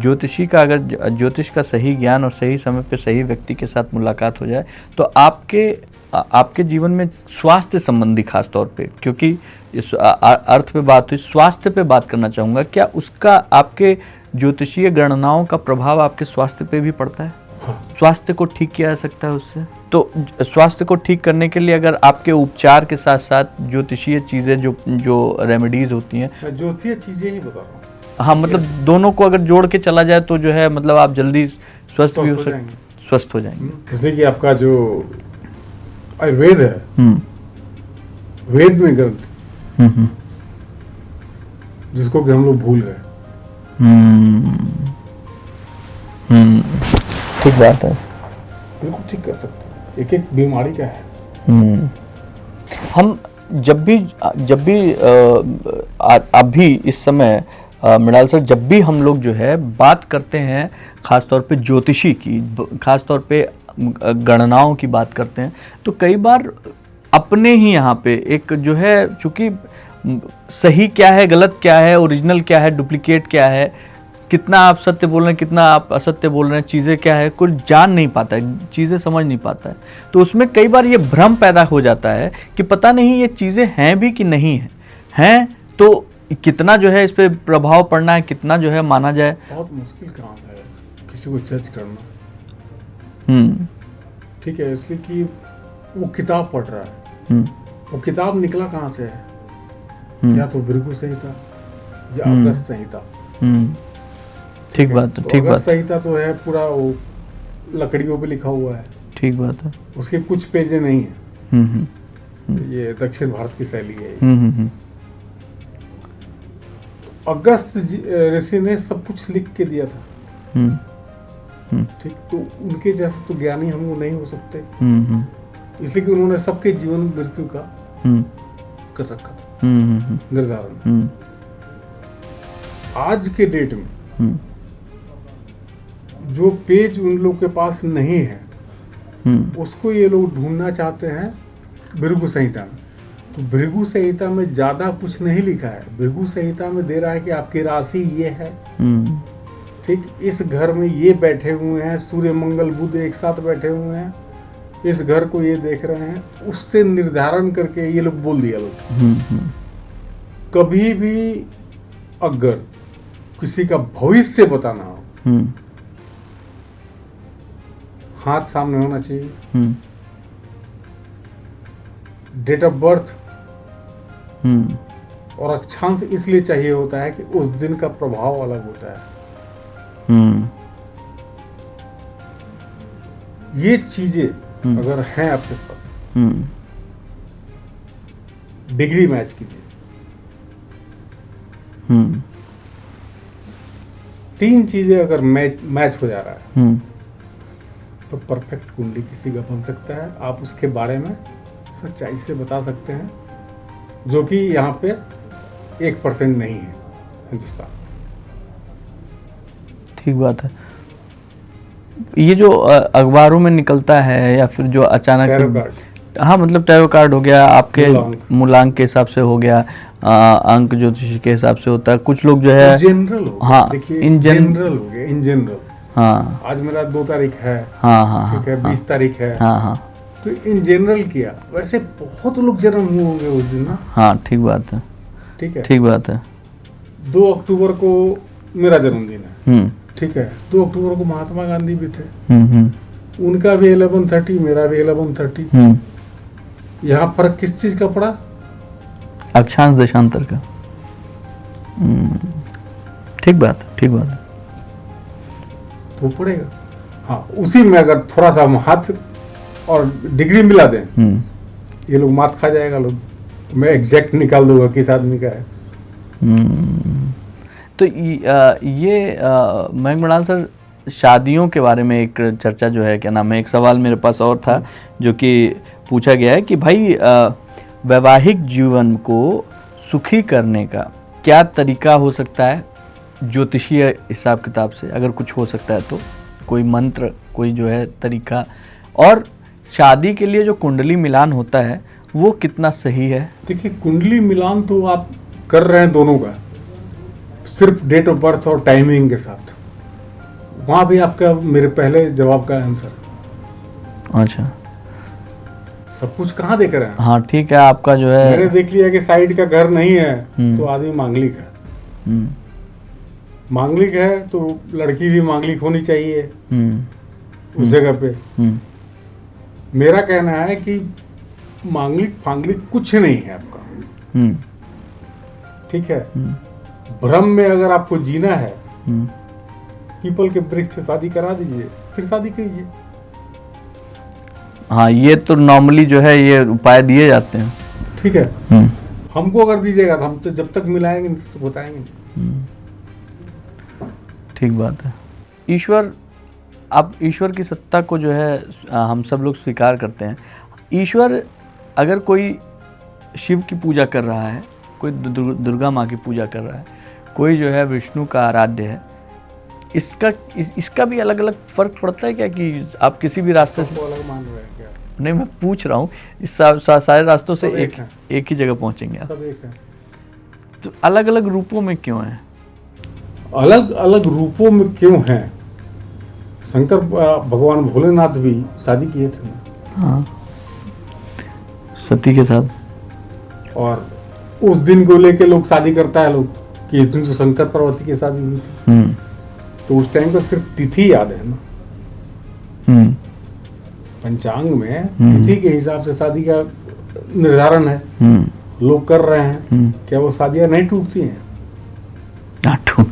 ज्योतिषी का अगर ज्योतिष का सही ज्ञान और सही समय पे सही व्यक्ति के साथ मुलाकात हो जाए तो आपके जीवन में स्वास्थ्य संबंधी खास तौर पे, क्योंकि इस अर्थ पे बात हुई, स्वास्थ्य पे बात करना चाहूँगा, क्या उसका आपके ज्योतिषीय गणनाओं का प्रभाव आपके स्वास्थ्य पे भी पड़ता है? स्वास्थ्य को ठीक किया जा सकता है उससे? तो स्वास्थ्य को ठीक करने के लिए अगर आपके उपचार के साथ साथ ज्योतिषीय चीज़ें जो रेमेडीज होती हैं, मैं ज्योतिषीय चीज़ें ही बता रहा हूँ। हाँ, मतलब दोनों को अगर जोड़ के चला जाए तो जो है मतलब आप जल्दी स्वस्थ भी हो सकते, स्वस्थ हो जाएंगे। जैसे कि आपका जो आयुर्वेद है, वेद में ग्रंथ जिसको कि हम लोग भूल गए। ठीक बात है, बिल्कुल ठीक कर सकते हैं, एक एक बीमारी का है। हम जब भी अभी इस समय मृणाल सर, जब भी हम लोग जो है बात करते हैं खास तौर पे ज्योतिषी की, खास तौर पे गणनाओं की बात करते हैं, तो कई बार अपने ही यहाँ पे एक जो है, चूंकि सही क्या है, गलत क्या है, ओरिजिनल क्या है, डुप्लीकेट क्या है, कितना आप सत्य बोल रहे हैं, कितना आप असत्य बोल रहे हैं, चीज़ें क्या है, कोई जान नहीं पाता है, चीज़ें समझ नहीं पाता है। तो उसमें कई बार ये भ्रम पैदा हो जाता है कि पता नहीं ये चीज़ें हैं भी कि नहीं हैं तो कितना जो है इस पे प्रभाव पड़ना है, कितना जो है माना जाए। बहुत मुश्किल काम है किसी को जज करना। ठीक है, इसलिए कि वो किताब पढ़ रहा है, वो किताब निकला कहाँ से है? या तो भृगु संहिता या अगस्त संहिता। ठीक बात है, ठीक बात। अगस्त संहिता तो है पूरा वो लकड़ियों पे लिखा हुआ है। ठीक बात है। उसके कुछ पेजे नहीं है। ये दक्षिण भारत की शैली है। अगस्त ऋषि ने सब कुछ लिख के दिया था। ठीक, तो उनके जैसे तो ज्ञानी हम लोग नहीं हो सकते, इसलिए कि उन्होंने सबके जीवन मृत्यु का कर रखा था निर्धारण। आज के डेट में जो पेज उन लोग के पास नहीं है उसको ये लोग ढूंढना चाहते हैं भृगु संहिता में। तो भृगु संहिता में ज्यादा कुछ नहीं लिखा है। भृगु संहिता में दे रहा है कि आपकी राशि ये है, ठीक, इस घर में ये बैठे हुए हैं, सूर्य मंगल बुध एक साथ बैठे हुए हैं, इस घर को ये देख रहे हैं, उससे निर्धारण करके ये लोग बोल दिया लोग। कभी भी अगर किसी का भविष्य बताना हो, हाथ सामने होना चाहिए, डेट ऑफ बर्थ और अक्षांश इसलिए चाहिए होता है कि उस दिन का प्रभाव अलग होता है। ये चीजें अगर हैं आपके पास, डिग्री मैच कीजिए। 3 चीजें अगर मैच हो जा रहा है तो परफेक्ट कुंडली किसी का बन सकता है। आप उसके बारे में सच्चाई से बता सकते हैं, जो कि यहाँ पे 1% नहीं है हिंदुस्तान। ठीक बात है। ये जो अखबारों में निकलता है या फिर जो अचानक से, हाँ, मतलब टैरो कार्ड हो गया, आपके मूलांक के हिसाब से हो गया, अंक ज्योतिष के हिसाब से होता है। कुछ लोग जो है जनरल, हाँ, इन जनरल हो गया, इन जनरल। हाँ, आज मेरा 2 तारीख है, हाँ, ठीक है, 20 तारीख है, हाँ, तो इन जनरल किया। वैसे बहुत लोग जन्म हुए होंगे उस दिन ना। हाँ, ठीक बात है, ठीक है, ठीक बात है। 2 अक्टूबर को मेरा जन्मदिन है, ठीक है, 2 अक्टूबर को महात्मा गांधी भी थे, उनका भी 11:30, मेरा भी 11:30। यहाँ फर्क किस चीज का पड़ा? अक्षांश देशांतर का। ठीक बात है, ठीक बात है। तो पड़ेगा। हाँ, उसी में अगर थोड़ा सा हाथ और डिग्री मिला दें, ये लोग मात खा जाएगा लोग। मैं एग्जैक्ट निकाल दूंगा किस आदमी का है। तो ये मयंक मृणाल सर, शादियों के बारे में एक चर्चा जो है, क्या नाम है, एक सवाल मेरे पास और था जो कि पूछा गया है कि भाई वैवाहिक जीवन को सुखी करने का क्या तरीका हो सकता है ज्योतिषीय हिसाब किताब से, अगर कुछ हो सकता है तो कोई मंत्र, कोई जो है तरीका, और शादी के लिए जो कुंडली मिलान होता है वो कितना सही है? देखिए, कुंडली मिलान तो आप कर रहे हैं दोनों का, सिर्फ डेट ऑफ बर्थ और टाइमिंग के साथ। वहाँ भी आपका मेरे पहले जवाब का आंसर। अच्छा, सब कुछ कहाँ देख रहे हैं? हाँ ठीक है, आपका जो है मैंने देख लिया कि साइड का घर नहीं है तो आदमी मांगलिक है, हम्म, मांगलिक है तो लड़की भी मांगलिक होनी चाहिए हम्म, उस जगह पे। हम्म, मेरा कहना है कि मांगलिक फांगलिक कुछ नहीं है आपका, हम्म, ठीक है। भ्रम में अगर आपको जीना है, हम्म, पीपल के वृक्ष से शादी करा दीजिए, फिर शादी कीजिए। हाँ ये तो नॉर्मली जो है ये उपाय दिए जाते हैं। ठीक है, हम्म, हमको अगर दीजिएगा तो हम तो जब तक मिलाएंगे नहीं तो बताएंगे नहीं। ठीक बात है। ईश्वर, अब ईश्वर की सत्ता को जो है हम सब लोग स्वीकार करते हैं। ईश्वर, अगर कोई शिव की पूजा कर रहा है, कोई दुर्गा माँ की पूजा कर रहा है, कोई जो है विष्णु का आराध्य है, इसका भी अलग अलग फर्क पड़ता है क्या कि आप किसी भी रास्ते से? सबको अलग मान रहे हैं क्या? नहीं, मैं पूछ रहा हूँ, इस सारे रास्तों से एक ही जगह पहुँचेंगे आप, सब एक है। तो अलग अलग रूपों में क्यों है? अलग अलग रूपों में क्यों हैं? शंकर भगवान भोलेनाथ भी शादी किए थे ना। हाँ, सती के साथ। और उस दिन को लेके लोग शादी करता है लोग कि इस दिन तो शंकर पार्वती की शादी हुई थी। तो उस टाइम का सिर्फ तिथि याद है ना, पंचांग में तिथि के हिसाब से शादी का निर्धारण है, लोग कर रहे हैं। क्या वो शादियां नहीं टूटती हैं?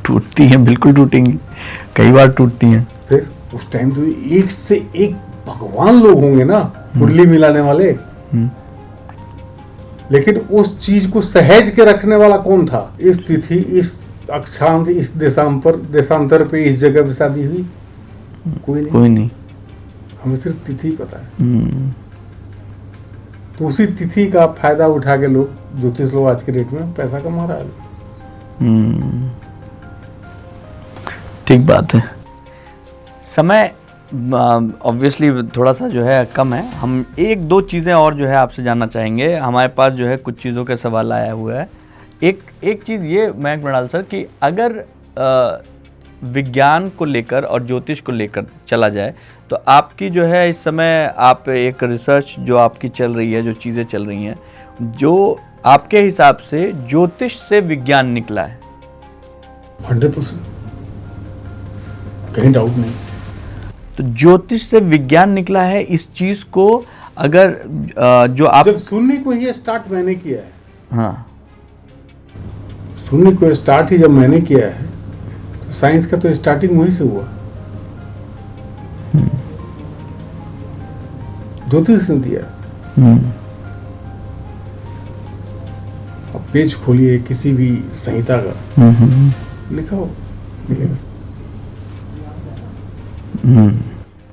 टूटती हैं, बिल्कुल टूटेंगी, कई बार टूटती हैं। फिर उस टाइम तो एक से एक भगवान लोग होंगे ना कुंडली मिलाने वाले, लेकिन उस चीज को सहेज के रखने वाला कौन था? इस तिथि, इस अक्षांश, इस देशांतर पे, इस जगह पे शादी हुई, कोई नहीं। हमें सिर्फ तिथि पता है। तो उसी तिथि का फायदा उठा के लोग, ज्योतिष लोग आज के डेट में पैसा कमा रहा है। ठीक बात है। समय ऑब्वियसली थोड़ा सा जो है कम है, हम एक दो चीज़ें और जो है आपसे जानना चाहेंगे। हमारे पास जो है कुछ चीज़ों का सवाल आया हुआ है। एक चीज़ ये मयंक मृणाल सर, कि अगर विज्ञान को लेकर और ज्योतिष को लेकर चला जाए तो आपकी जो है इस समय आप एक रिसर्च जो आपकी चल रही है, जो चीज़ें चल रही हैं, जो आपके हिसाब से ज्योतिष से विज्ञान निकला है? 100%, कहीं डाउट नहीं। तो ज्योतिष से विज्ञान निकला है, इस चीज़ को अगर जो आप जब सुनने को ये स्टार्ट मैंने किया है, हाँ, सुनने को स्टार्ट ही जब मैंने किया है, तो साइंस का तो स्टार्टिंग वहीं से हुआ, ज्योतिष ने दिया। अब पेज खोलिए किसी भी संहिता का, लिखा हो मिलेगा।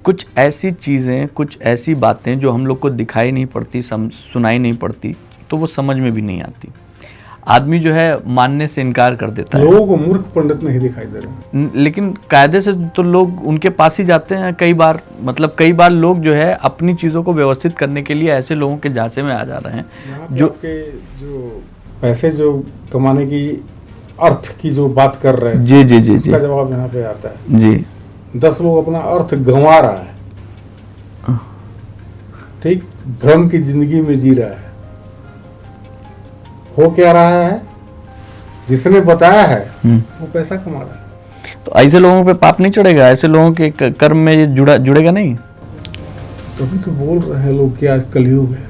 कुछ ऐसी चीज़ें, कुछ ऐसी बातें जो हम लोग को दिखाई नहीं पड़ती, सुनाई नहीं पड़ती, तो वो समझ में भी नहीं आती। आदमी जो है मानने से इनकार कर देता है। लोगों को मूर्ख पंडित नहीं दिखाई दे रहे, लेकिन कायदे से तो लोग उनके पास ही जाते हैं कई बार। मतलब कई बार लोग जो है अपनी चीज़ों को व्यवस्थित करने के लिए ऐसे लोगों के झांसे में आ जा रहे हैं जो पैसे जो कमाने की अर्थ की जो बात कर रहे हैं। जी जी जी जी, उसका जवाब यहाँ पे आता है जी। 10 लोग अपना अर्थ गंवा रहा है, ठीक, भ्रम की जिंदगी में जी रहा है। हो क्या रहा है? जिसने बताया है वो पैसा कमा रहा है। तो ऐसे लोगों पे पाप नहीं चढ़ेगा? ऐसे लोगों के कर्म में ये जुड़ेगा नहीं? तभी तो बोल रहे हैं लोग कि आज कलयुग है।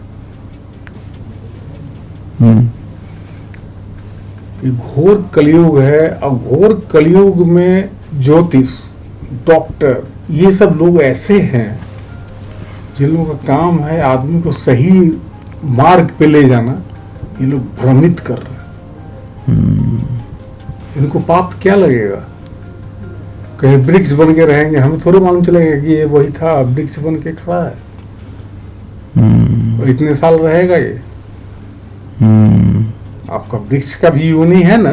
ये घोर कलयुग है। और घोर कलयुग में ज्योतिष, डॉक्टर, ये सब लोग ऐसे हैं जिन लोगों का काम है आदमी को सही मार्ग पे ले जाना। ये लोग भ्रमित कर रहे हैं। इनको पाप क्या लगेगा? कहीं वृक्ष बन के रहेंगे, हमें थोड़ा मालूम चलेगा कि ये वही था, वृक्ष बन के खड़ा है और इतने साल रहेगा ये। आपका वृक्ष का भी यूनी है ना।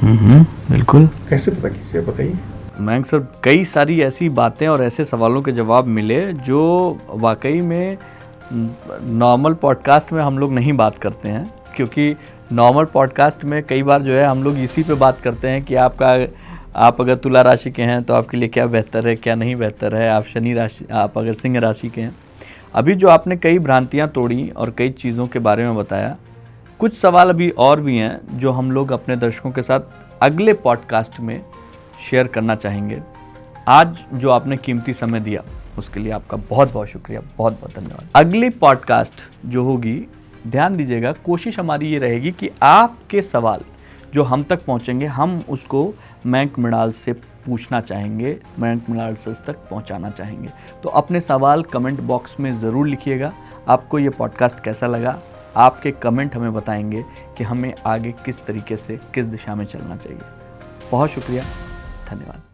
बिल्कुल। कैसे पता कीजिए, बताइए। मयंक सर, कई सारी ऐसी बातें और ऐसे सवालों के जवाब मिले जो वाकई में नॉर्मल पॉडकास्ट में हम लोग नहीं बात करते हैं, क्योंकि नॉर्मल पॉडकास्ट में कई बार जो है हम लोग इसी पे बात करते हैं कि आपका आप अगर तुला राशि के हैं तो आपके लिए क्या बेहतर है, क्या नहीं बेहतर है। आप अगर सिंह राशि के हैं, अभी जो आपने कई भ्रांतियां तोड़ी और कई चीज़ों के बारे में बताया, कुछ सवाल अभी और भी हैं जो हम लोग अपने दर्शकों के साथ अगले पॉडकास्ट में शेयर करना चाहेंगे। आज जो आपने कीमती समय दिया उसके लिए आपका बहुत बहुत शुक्रिया, बहुत बहुत धन्यवाद। अगली पॉडकास्ट जो होगी, ध्यान दीजिएगा, कोशिश हमारी ये रहेगी कि आपके सवाल जो हम तक पहुंचेंगे, हम उसको मयंक मृणाल से पूछना चाहेंगे, मयंक मृणाल सर तक पहुंचाना चाहेंगे। तो अपने सवाल कमेंट बॉक्स में ज़रूर लिखिएगा। आपको ये पॉडकास्ट कैसा लगा, आपके कमेंट हमें बताएंगे कि हमें आगे किस तरीके से, किस दिशा में चलना चाहिए। बहुत शुक्रिया, धन्यवाद।